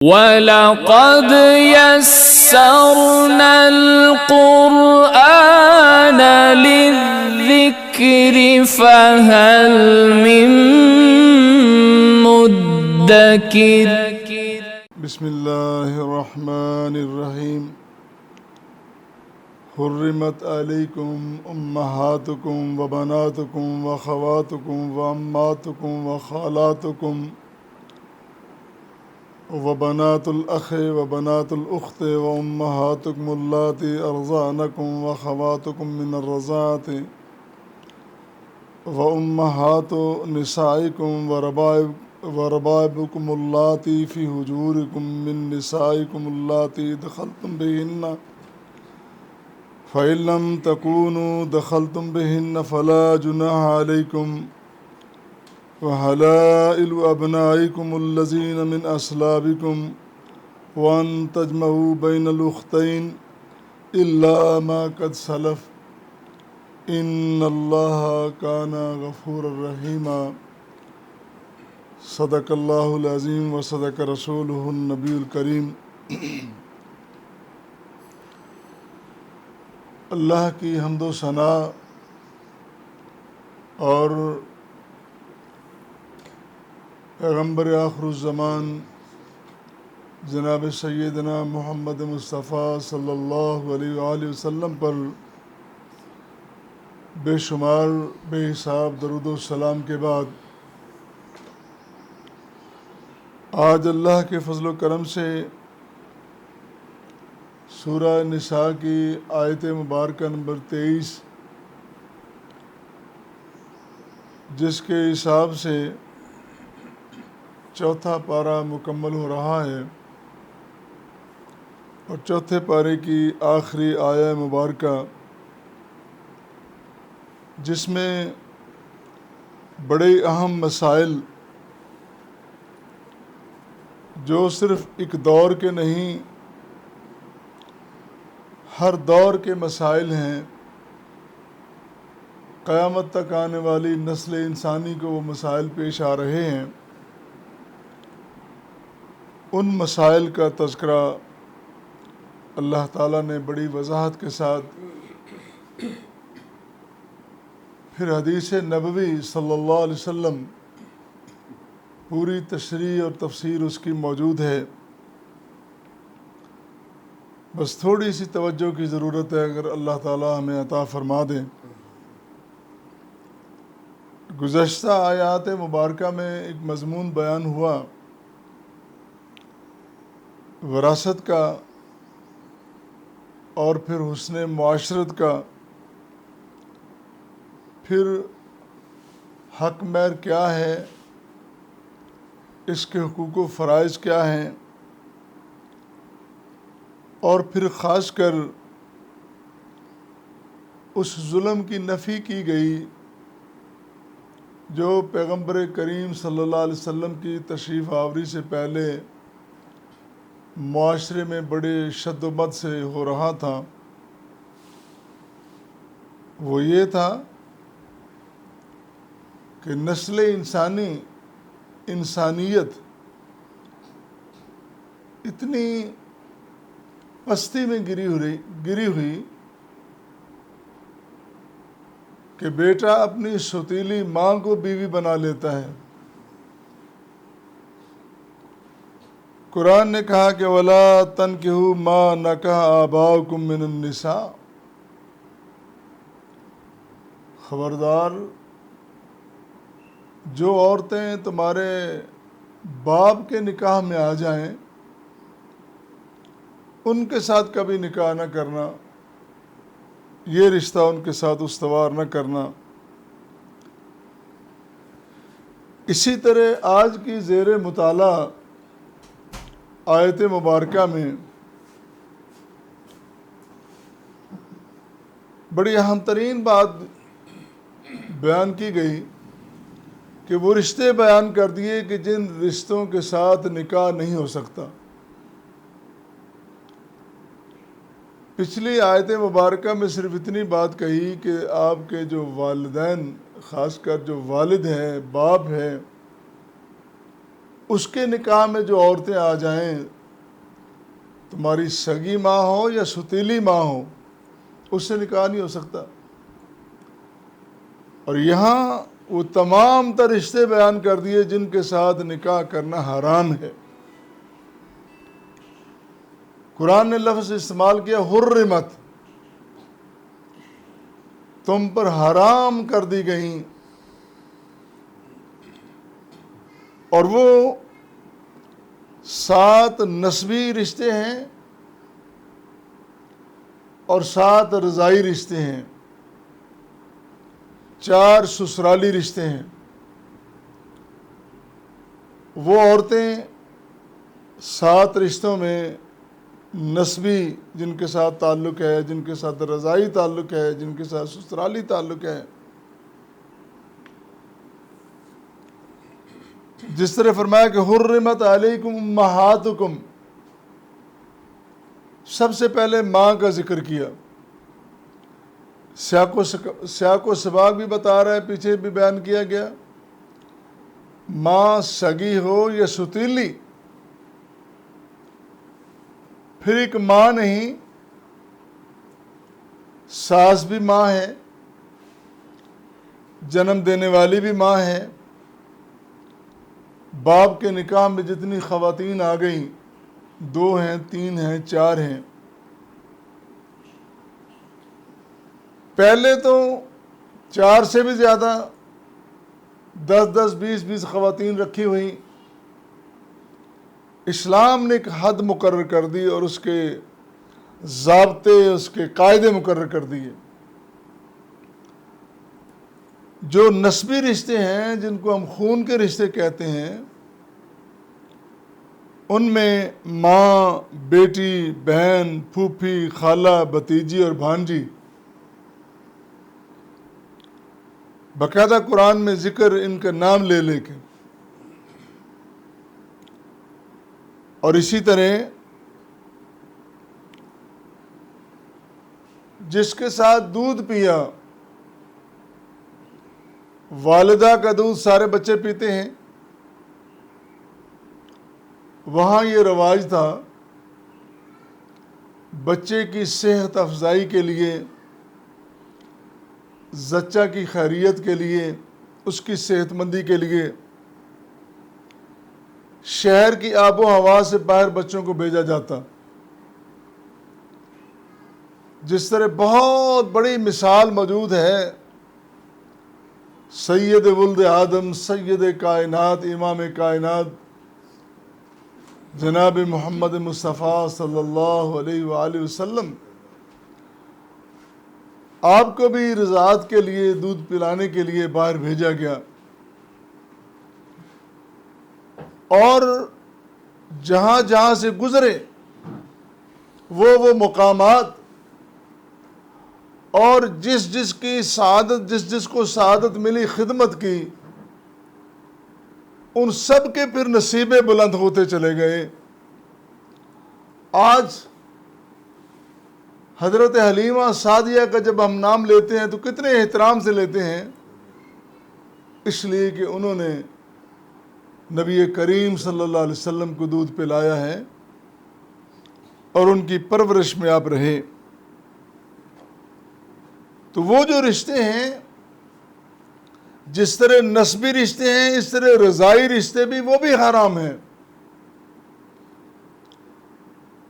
وَلَقَدْ يَسَّرْنَا الْقُرْآنَ لِلذِّكْرِ فَهَلْ مِن مُّدَّكِرٍ بسم الله الرحمن الرحيم حرمت عليكم أمهاتكم وبناتكم وأخواتكم وعماتكم وخالاتكم وبنات الأخ وبنات الأخت وأمهاتكم اللاتي أرضعنكم وأخواتكم من الرضاعة وأمهات نسائكم وربائبكم اللاتي في حجوركم من نسائكم اللاتي دخلتم بهن فإن لم تكونوا دخلتم بهن فلا جناح عليكم وحلائل أبنائكم الذين من أصلابكم وأن تجمعوا بين الأختين إلا ما قد سلف إن الله كان غفورا رحيما صدق اللہ العظیم و صدق رسولہ النبی الکریم۔ اللہ کی حمد و ثنا اور پیغمبر آخر الزمان جناب سیدنا محمد مصطفیٰ صلی اللہ علیہ وآلہ وسلم پر بے شمار بے حساب درود و سلام کے بعد آج اللہ کے فضل و کرم سے سورہ نساء کی آیت مبارکہ نمبر 23 جس کے حساب سے چوتھا پارہ مکمل ہو رہا ہے اور چوتھے پارے کی آخری آیہ مبارکہ جس میں بڑے اہم مسائل جو صرف ایک دور کے نہیں ہر دور کے مسائل ہیں، قیامت تک آنے والی نسل انسانی کو وہ مسائل پیش آ رہے ہیں، ان مسائل کا تذکرہ اللہ تعالیٰ نے بڑی وضاحت کے ساتھ پھر حدیث نبوی صلی اللہ علیہ وسلم پوری تشریح اور تفسیر اس کی موجود ہے۔ بس تھوڑی سی توجہ کی ضرورت ہے، اگر اللہ تعالیٰ ہمیں عطا فرما دیں۔ گزشتہ آیات مبارکہ میں ایک مضمون بیان ہوا وراثت کا اور پھر حسن معاشرت کا، پھر حق مہر کیا ہے، اس کے حقوق و فرائض کیا ہیں، اور پھر خاص کر اس ظلم کی نفی کی گئی جو پیغمبر کریم صلی اللہ علیہ وسلم کی تشریف آوری سے پہلے معاشرے میں بڑے شد و مد سے ہو رہا تھا۔ وہ یہ تھا کہ نسل انسانیت اتنی پستی میں گری ہوئی کہ بیٹا اپنی سوتیلی ماں کو بیوی بنا لیتا ہے۔ قرآن نے کہا کہ وَلَا تَنْكِحُوا مَا نَكَحَ آبَاؤُكُم مِّنَ النِّسَاءِ، خبردار جو عورتیں تمہارے باپ کے نکاح میں آ جائیں ان کے ساتھ کبھی نکاح نہ کرنا، یہ رشتہ ان کے ساتھ استوار نہ کرنا۔ اسی طرح آج کی زیر مطالعہ آیت مبارکہ میں بڑی اہم ترین بات بیان کی گئی کہ وہ رشتے بیان کر دیے کہ جن رشتوں کے ساتھ نکاح نہیں ہو سکتا۔ پچھلی آیت مبارکہ میں صرف اتنی بات کہی کہ آپ کے جو والدین، خاص کر جو والد ہیں، باپ ہیں، اس کے نکاح میں جو عورتیں آ جائیں، تمہاری سگی ماں ہو یا ستیلی ماں ہو، اس سے نکاح نہیں ہو سکتا۔ اور یہاں وہ تمام تر رشتے بیان کر دیے جن کے ساتھ نکاح کرنا حرام ہے۔ قرآن نے لفظ استعمال کیا حرمت، تم پر حرام کر دی گئیں، اور وہ 7 نسبی رشتے ہیں اور 7 رضائی رشتے ہیں، 4 سسرالی رشتے ہیں۔ وہ عورتیں 7 رشتوں میں نسبی جن کے ساتھ تعلق ہے، جن کے ساتھ رضائی تعلق ہے، جن کے ساتھ سسرالی تعلق ہے، جس طرح فرمایا کہ حرمت علیکم امہاتکم، سب سے پہلے ماں کا ذکر کیا۔ سیاق و سباق بھی بتا رہا ہے، پیچھے بھی بیان کیا گیا، ماں سگی ہو یا ستیلی، پھر ایک ماں نہیں، ساس بھی ماں ہے، جنم دینے والی بھی ماں ہے۔ باپ کے نکاح میں جتنی خواتین آ گئیں، 2 ہیں، 3 ہیں، 4 ہیں، پہلے تو 4 سے بھی زیادہ 10 20 خواتین رکھی ہوئی، اسلام نے ایک حد مقرر کر دی اور اس کے ضابطے، اس کے قاعدے مقرر کر دیے۔ جو نسبی رشتے ہیں، جن کو ہم خون کے رشتے کہتے ہیں، ان میں ماں، بیٹی، بہن، پھوپھی، خالہ، بھتیجی اور بھانجی، باقاعدہ قرآن میں ذکر ان کا نام لے لے کے۔ اور اسی طرح جس کے ساتھ دودھ پیا، والدہ کا دودھ سارے بچے پیتے ہیں، وہاں یہ رواج تھا بچے کی صحت افزائی کے لیے، زچہ کی خیریت کے لیے، اس کی صحت مندی کے لیے شہر کی آب و ہوا سے باہر بچوں کو بھیجا جاتا۔ جس طرح بہت بڑی مثال موجود ہے، سید ولد آدم، سید کائنات، امام کائنات جناب محمد مصطفیٰ صلی اللہ علیہ وآلہ وسلم، آپ کو بھی رضاعت کے لیے، دودھ پلانے کے لیے باہر بھیجا گیا، اور جہاں جہاں سے گزرے وہ مقامات، اور جس کی سعادت، جس کو سعادت ملی خدمت کی، ان سب کے پھر نصیبے بلند ہوتے چلے گئے۔ آج حضرت حلیمہ سعدیہ کا جب ہم نام لیتے ہیں تو کتنے احترام سے لیتے ہیں، اس لیے کہ انہوں نے نبی کریم صلی اللہ علیہ وسلم کو دودھ پلایا ہے اور ان کی پرورش میں آپ رہے۔ تو وہ جو رشتے ہیں، جس طرح نسبی رشتے ہیں، اس طرح رضائی رشتے بھی، وہ بھی حرام ہیں۔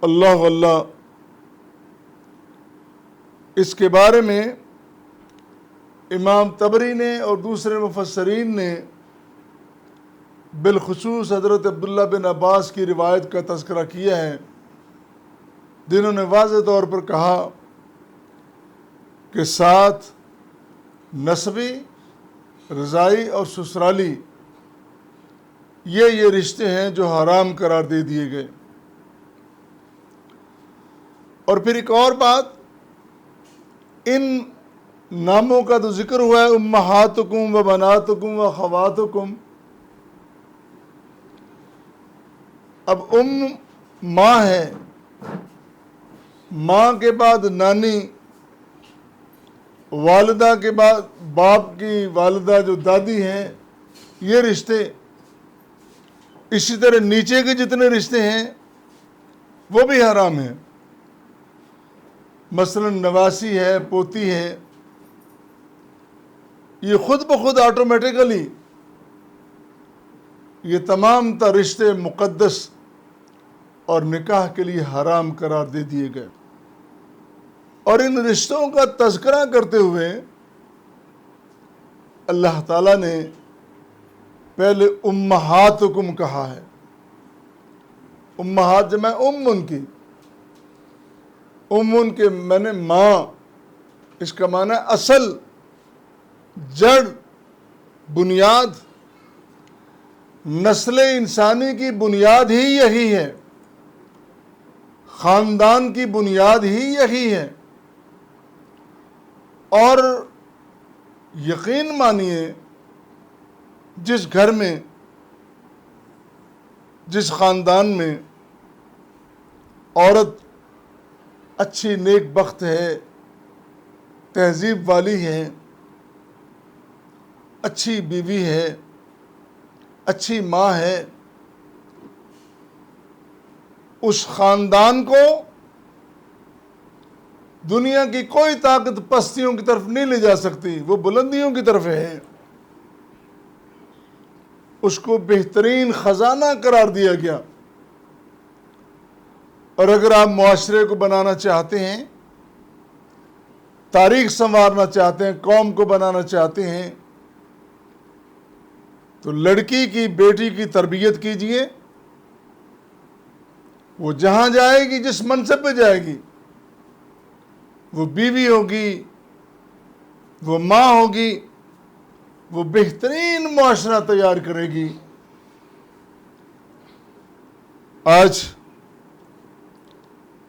اللہ واللہ، اس کے بارے میں امام طبری نے اور دوسرے مفسرین نے بالخصوص حضرت عبداللہ بن عباس کی روایت کا تذکرہ کیا ہے، جنہوں نے واضح طور پر کہا کہ 7 نسبی، رضائی اور سسرالی یہ رشتے ہیں جو حرام قرار دے دیے گئے۔ اور پھر ایک اور بات، ان ناموں کا تو ذکر ہوا ہے، امہاتکم و بناتکم و خواتکم۔ اب ماں ہے، ماں کے بعد نانی، والدہ کے بعد باپ کی والدہ جو دادی ہیں، یہ رشتے، اسی طرح نیچے کے جتنے رشتے ہیں وہ بھی حرام ہیں. مثلا نواسی ہے، پوتی ہے، یہ خود بخود آٹومیٹیکلی یہ تمام تر رشتے مقدس اور نکاح کے لیے حرام قرار دے دیے گئے. اور ان رشتوں کا تذکرہ کرتے ہوئے اللہ تعالیٰ نے پہلے امہاتکم کہا ہے. امہات جمع ان کی، ان کے میں نے ماں، اس کا معنی اصل، جڑ، بنیاد. نسل انسانی کی بنیاد ہی یہی ہے، خاندان کی بنیاد ہی یہی ہے. اور یقین مانیے جس گھر میں، جس خاندان میں عورت اچھی نیک بخت ہے، تہذیب والی ہے، اچھی بیوی ہے، اچھی ماں ہے، اس خاندان کو دنیا کی کوئی طاقت پستیوں کی طرف نہیں لے جا سکتی، وہ بلندیوں کی طرف ہے. اس کو بہترین خزانہ قرار دیا گیا. اور اگر آپ معاشرے کو بنانا چاہتے ہیں، تاریخ سنوارنا چاہتے ہیں، قوم کو بنانا چاہتے ہیں، تو لڑکی کی، بیٹی کی تربیت کیجئے. وہ جہاں جائے گی، جس منصب پہ جائے گی، وہ بیوی ہوگی، وہ ماں ہوگی، وہ بہترین معاشرہ تیار کرے گی. آج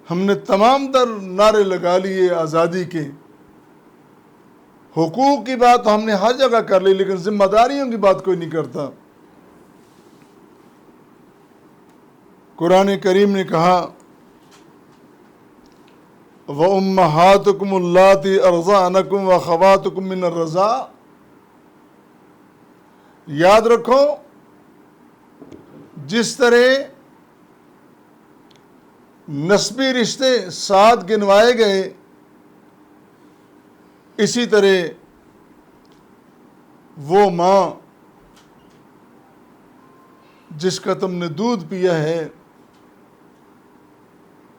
ہم نے تمام تر نعرے لگا لیے آزادی کے، حقوق کی بات ہم نے ہر جگہ کر لی، لیکن ذمہ داریوں کی بات کوئی نہیں کرتا. قرآن کریم نے کہا وَأُمَّهَاتُكُمُ اللَّاتِي أَرْضَعْنَكُمْ وَأَخَوَاتُكُم مِّنَ الرَّضَاعِ. یاد رکھو جس طرح نسبی رشتے 7 گنوائے گئے، اسی طرح وہ ماں جس کا تم نے دودھ پیا ہے،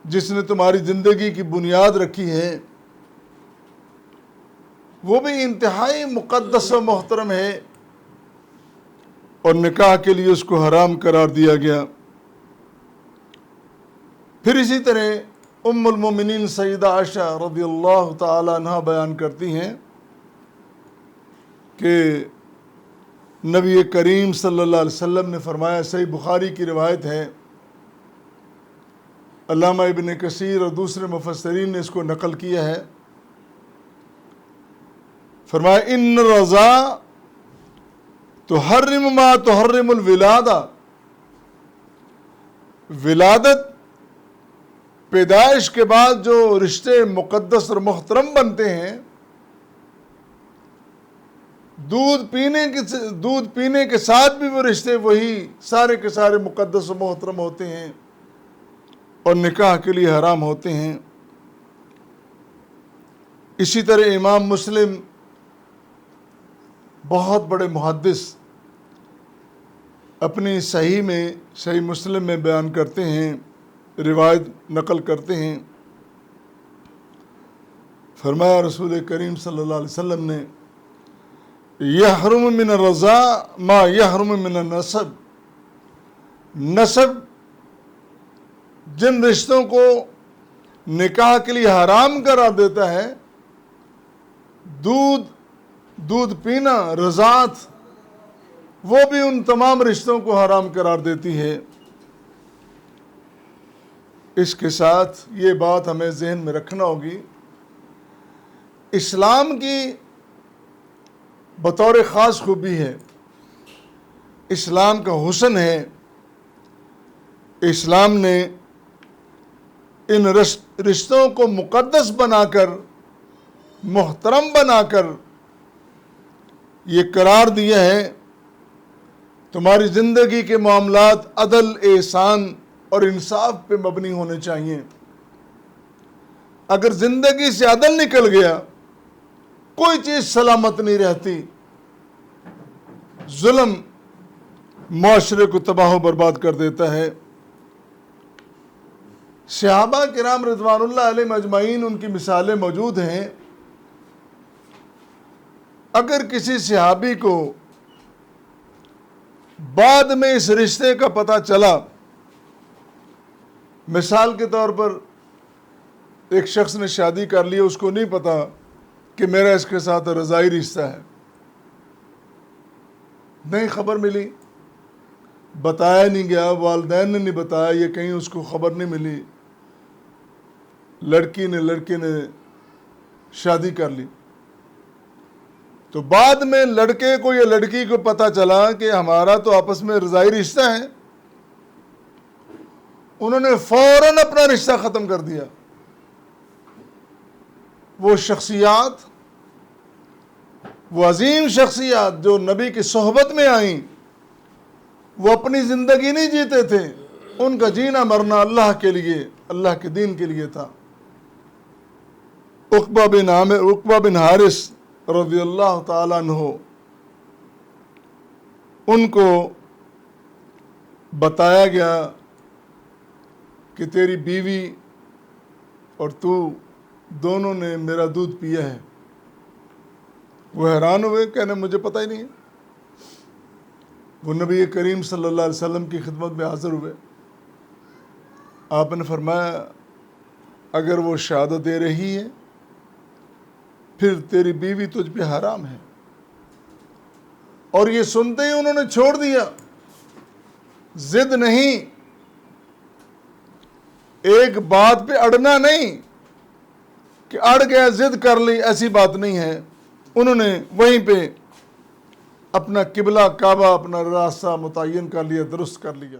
جس نے تمہاری زندگی کی بنیاد رکھی ہے، وہ بھی انتہائی مقدس و محترم ہے، اور نکاح کے لیے اس کو حرام قرار دیا گیا. پھر اسی طرح ام المومنین سیدہ عائشہ رضی اللہ تعالی عنہ بیان کرتی ہیں کہ نبی کریم صلی اللہ علیہ وسلم نے فرمایا، صحیح بخاری کی روایت ہے، علامہ ابن کثیر اور دوسرے مفسرین نے اس کو نقل کیا ہے، فرمایا ان رضا تحرم ما تحرم الولادہ. ولادت، پیدائش کے بعد جو رشتے مقدس اور محترم بنتے ہیں، دودھ پینے کے ساتھ بھی وہ رشتے وہی سارے کے سارے مقدس و محترم ہوتے ہیں اور نکاح کے لیے حرام ہوتے ہیں. اسی طرح امام مسلم بہت بڑے محدث اپنی صحیح مسلم میں بیان کرتے ہیں، روایت نقل کرتے ہیں، فرمایا رسول کریم صلی اللہ علیہ وسلم نے یحرم من الرضاع ما یحرم من النسب. نسب جن رشتوں کو نکاح کے لیے حرام قرار دیتا ہے، دودھ پینا، رضاعت، وہ بھی ان تمام رشتوں کو حرام قرار دیتی ہے. اس کے ساتھ یہ بات ہمیں ذہن میں رکھنا ہوگی، اسلام کی بطور خاص خوبی ہے، اسلام کا حسن ہے، اسلام نے ان رشتوں کو مقدس بنا کر، محترم بنا کر یہ قرار دیا ہے تمہاری زندگی کے معاملات عدل، احسان اور انصاف پہ مبنی ہونے چاہیے۔ اگر زندگی سے عدل نکل گیا، کوئی چیز سلامت نہیں رہتی۔ ظلم معاشرے کو تباہ و برباد کر دیتا ہے۔ صحابہ کرام رضوان اللہ علیہم اجمعین، ان کی مثالیں موجود ہیں۔ اگر کسی صحابی کو بعد میں اس رشتے کا پتہ چلا، مثال کے طور پر ایک شخص نے شادی کر لی، اس کو نہیں پتا کہ میرا اس کے ساتھ رضائی رشتہ ہے، نہیں خبر ملی، بتایا نہیں گیا، والدین نے نہیں بتایا، یہ کہیں اس کو خبر نہیں ملی، لڑکے نے شادی کر لی، تو بعد میں لڑکے کو یا لڑکی کو پتہ چلا کہ ہمارا تو آپس میں رضائی رشتہ ہے، انہوں نے فوراً اپنا رشتہ ختم کر دیا۔ وہ شخصیات، وہ عظیم شخصیات جو نبی کی صحبت میں آئیں، وہ اپنی زندگی نہیں جیتے تھے، ان کا جینا مرنا اللہ کے لیے، اللہ کے دین کے لیے تھا۔ عقبہ بن حارث رضی اللہ تعالیٰ عنہ، ان کو بتایا گیا کہ تیری بیوی اور تو دونوں نے میرا دودھ پیا ہے۔ وہ حیران ہوئے، کہنے مجھے پتہ ہی نہیں ہے۔ وہ نبی کریم صلی اللہ علیہ وسلم کی خدمت میں حاضر ہوئے۔ آپ نے فرمایا اگر وہ شہادت دے رہی ہے پھر تیری بیوی تجھ پہ حرام ہے۔ اور یہ سنتے ہی انہوں نے چھوڑ دیا، ضد نہیں، ایک بات پہ اڑنا نہیں کہ اڑ گیا ضد کر لی، ایسی بات نہیں ہے۔ انہوں نے وہیں پہ اپنا قبلہ کعبہ، اپنا راستہ متعین کر لیا، درست کر لیا۔